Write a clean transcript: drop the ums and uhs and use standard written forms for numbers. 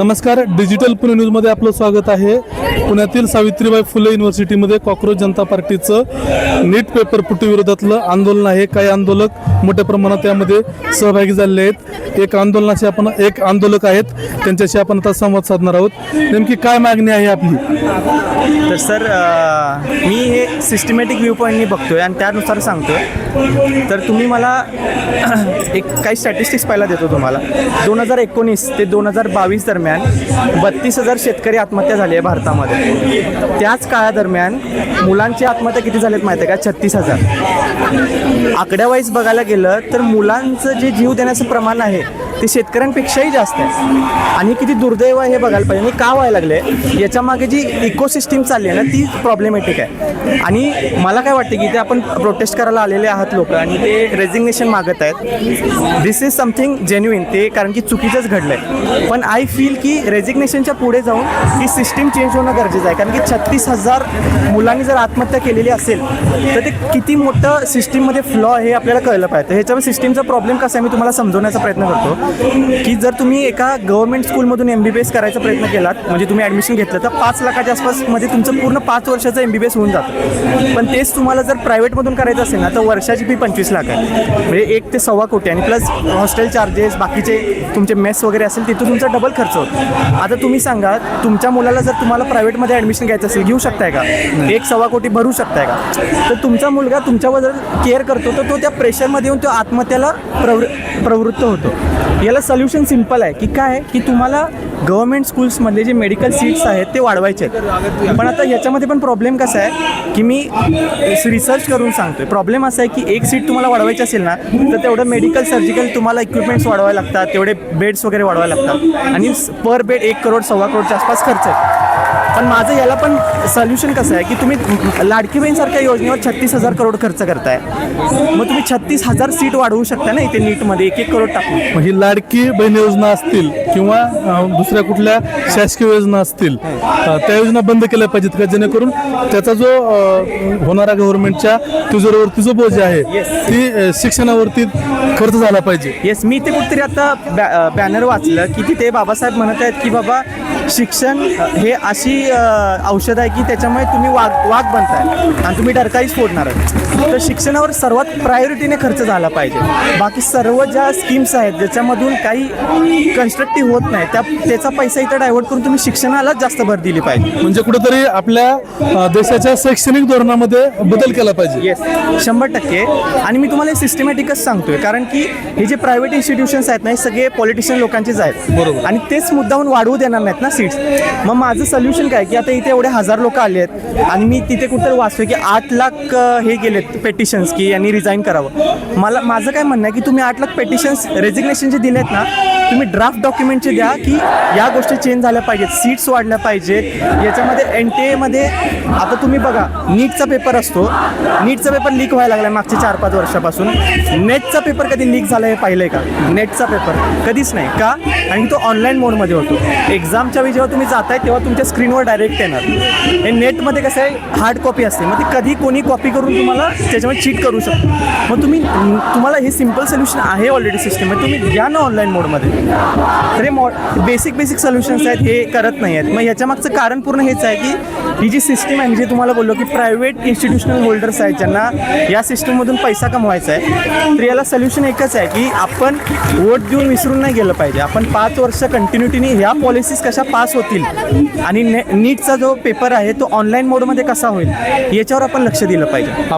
नमस्कार, डिजिटल पुणे न्यूजमध्ये आपलं स्वागत आहे. पुण्यातील सावित्रीबाई फुले युनिव्हर्सिटीमध्ये कॉक्रोच जनता पार्टीचं नीट पेपर फुटी विरोधातलं आंदोलन आहे. काही आंदोलक मोठ्या प्रमाणात यामध्ये सहभागी झालेले आहेत. एक आंदोलक आहेत, त्यांच्याशी आपण आता संवाद साधणार आहोत. नेमकी काय मागणी आहे आपली? तर सर, मी हे सिस्टमॅटिक व्ह्यू पॉईंटनी बघतोय आणि त्यानुसार सांगतोय. तर तुम्ही मला काही स्टॅटिस्टिक्स पहिला देतो तुम्हाला. 2019 ते 2022 दरम्यान 32,000 शेतकरी आत्महत्या झाली आहे भारतामध्ये. त्याच काळादरम्यान मुलांची आत्महत्या किती झाल्यात माहिती आहे का? 36,000. आकड्यावाईज बघायला गेलं तर मुलांचं जे जीव देण्याचं प्रमाण आहे ते शेतकऱ्यांपेक्षाही जास्त आहे. आणि किती दुर्दैव आहे हे बघायला पाहिजे. आणि का व्हायला लागले याच्यामागे जी इकोसिस्टीम चालली आहे ना, ती प्रॉब्लेमॅटिक आहे. आणि मला काय वाटतं की ते आपण प्रोटेस्ट करायला आलेले आहात लोक आणि ते रेझिग्नेशन मागत आहेत. दिस इज समथिंग जेन्युइन, ते कारण की चुकीचंच घडलं आहे. पण आय फील की रेझिग्नेशनच्या पुढे जाऊन ही सिस्टीम चेंज होणं गरजेचं आहे. कारण की 36,000 मुलांनी जर आत्महत्या केलेली असेल तर ते किती मोठं सिस्टीममध्ये फ्लॉ हे आपल्याला कळलं पाहिजे. ह्याच्यावर सिस्टीमचा प्रॉब्लेम कसा आहे मी तुम्हाला समजवण्याचा प्रयत्न करतो की जर तुम्ही एका गव्हर्नमेंट स्कूलमधून MBBS करायचा प्रयत्न केलात, म्हणजे तुम्ही ॲडमिशन घेतलं, तर 5 लाखाच्या आसपासमध्ये तुमचं पूर्ण 5 वर्षाचं MBBS होऊन जातं. पण तेच तुम्हाला जर प्रायव्हेटमधून करायचं असेल ना, तर वर्षाची फी 25 लाख आहे. म्हणजे 1 ते सव्वा कोटी. आणि प्लस हॉस्टेल चार्जेस, बाकीचे तुमचे मेस वगैरे असेल तिथं तुमचा डबल खर्च होतो. आता तुम्ही सांगा, तुमच्या मुलाला जर तुम्हाला प्रायव्हेटमध्ये ॲडमिशन घ्यायचं असेल, घेऊ शकताय का? 1 सव्वा कोटी भरू शकताय का? तर तुमचा मुलगा तुमच्यावर जर केअर करतो तर तो त्या प्रेशरमध्ये येऊन तो आत्महत्याला प्रवृत्त होतो. याला सोल्युशन सिम्पल आहे की काय, की तुम्हाला गव्हर्नमेंट स्कूल्समधले जे मेडिकल सीट्स आहेत ते वाढवायचे आहेत. पण आता याच्यामध्ये पण प्रॉब्लेम कसा आहे की मी रिसर्च करून सांगतोय. प्रॉब्लेम असा आहे की एक सीट तुम्हाला वाढवायची असेल ना, तर तेवढं मेडिकल सर्जिकल तुम्हाला इक्विपमेंट्स वाढवावे लागतात, तेवढे बेड्स वगैरे वाढवावे लागतात. आणि पर बेड 1 करोड सव्वा करोडच्या आसपास खर्च आहे. पण माझं याला पण सोल्युशन कसं आहे की तुम्ही लाडकी बहीणसारख्या योजनेवर 36,000 करोड खर्च करताय. मग तुम्ही 36,000 सीट वाढवू शकता ना इथे नीटमध्ये 1-1 करोड टाकून. ही लाडकी बहीण योजना असतील किंवा दुसऱ्या कुठल्या शासकीय योजना असतील, त्या योजना बंद केल्या पाहिजेत का? जेणेकरून त्याचा जो होणारा गव्हर्नमेंटच्या तिजोरीवरती जो बोज आहे ती शिक्षणावरती खर्च झाला पाहिजे. येस, मी ते कुठेतरी आता बॅनर वाचलं की तिथे बाबासाहेब म्हणत आहेत की बाबा शिक्षण हे अशी औषध आहे की त्याच्यामुळे तुम्ही वाघ बनताय आणि तुम्ही डरकाईच फोडणार आहे. तर शिक्षणावर सर्वात प्रायोरिटीने खर्च झाला पाहिजे. बाकी सर्व ज्या स्कीम्स आहेत ज्याच्यामधून काही कन्स्ट्रक्टिव्ह होत नाही त्याचा पैसा इथं डायव्हर्ट करून तुम्ही शिक्षणालाच जास्त भर दिली पाहिजे. म्हणजे कुठेतरी आपल्या देशाच्या शैक्षणिक धोरणामध्ये बदल केला पाहिजे. येस, 100%. आणि मी तुम्हाला सिस्टमॅटिकच सांगतोय कारण की हे जे प्रायव्हेट इन्स्टिट्यूशन्स आहेत ना, हे सगळे पॉलिटिशियन लोकांचेच आहेत. बरोबर. आणि तेच मुद्दाहून वाढवू देणार नाहीत ना सीट्स. मग माझं सोल्युशन काय की आता इथे एवढे 1000 लोक आले आहेत आणि मी तिथे कुठेतरी वाचतोय की 8 लाख हे गेलेत पेटिशन्स की यांनी रिझाईन करावं. माझं काय म्हणणं आहे की तुम्ही 8 लाख पेटिशन्स रेझिग्नेशन जे दिलेत ना, तुम्ही ड्राफ्ट डॉक्युमेंटचे द्या की या गोष्टी चेंज झाल्या पाहिजेत, सीट्स वाढल्या पाहिजेत. याच्यामध्ये NTA आता तुम्ही बघा, नीटचा पेपर असतो, नीटचा पेपर लीक व्हायला लागला मागच्या 4-5 वर्षापासून. नेटचा पेपर कधी लीक झाला हे पाहिलं आहे का? नेटचा पेपर कधीच नाही का? आणि तो ऑनलाईन मोडमध्ये होतो. एक्झामच्या वेळी जेव्हा तुम्ही जाताय तेव्हा तुमच्या स्क्रीनवर डायरेक्ट येणार. हे नेटमध्ये कसं आहे, हार्ड कॉपी असते, मग ती कधी कोणी कॉपी करून तुम्हाला त्याच्यामध्ये चीट करू शकतो. मग तुम्हाला हे सिम्पल सोल्युशन आहे ऑलरेडी सिस्टममध्ये, तुम्ही घ्या ना ऑनलाईन मोडमध्ये. तर हे बेसिक सोल्युशन्स आहेत, हे करत नाही आहेत. मग याच्या मागचं कारण पूर्ण हेच आहे की ही जी सिस्टीम आहे, जे तुम्हाला बोललो की प्रायव्हेट इन्स्टिट्यूशनल होल्डर्स आहेत ज्यांना या सिस्टीममधून पैसा कमवायचा आहे, तर याला सोल्युशन एकच आहे की आपण वोट देऊन विसरून नाही गेलं पाहिजे. आपण 5 वर्ष कंटिन्युटीने ह्या पॉलिसीज कशा पास होतील आणि नीटचा जो पेपर आहे तो ऑनलाईन मोडमध्ये कसा होईल याच्यावर आपण लक्ष दिलं पाहिजे.